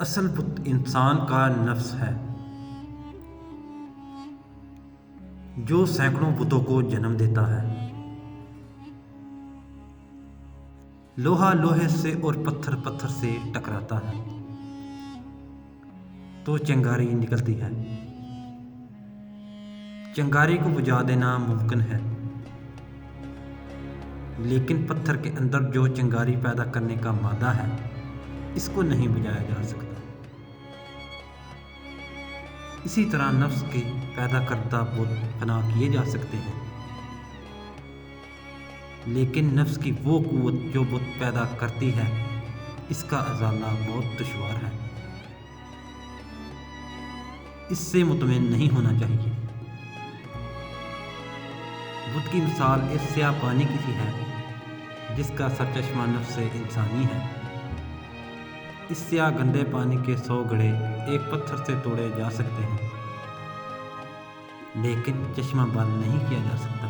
اصل بت انسان کا نفس ہے جو سینکڑوں بتوں کو جنم دیتا ہے۔ لوہا لوہے سے اور پتھر پتھر سے ٹکراتا ہے تو چنگاری نکلتی ہے۔ چنگاری کو بجھا دینا ممکن ہے، لیکن پتھر کے اندر جو چنگاری پیدا کرنے کا مادہ ہے اس کو نہیں بجھایا جا سکتا۔ اسی طرح نفس کے پیدا کردہ بت فنا کیے جا سکتے ہیں، لیکن نفس کی وہ قوت جو بت پیدا کرتی ہے اس کا ازالہ بہت دشوار ہے۔ اس سے مطمئن نہیں ہونا چاہیے۔ بت کی مثال اس سیاہ پانی کی سی ہے جس کا سرچشمہ نفس انسانی ہے۔ اس سیاہ گندے پانی کے 100 گھڑے ایک پتھر سے توڑے جا سکتے ہیں، لیکن چشمہ بند نہیں کیا جا سکتا۔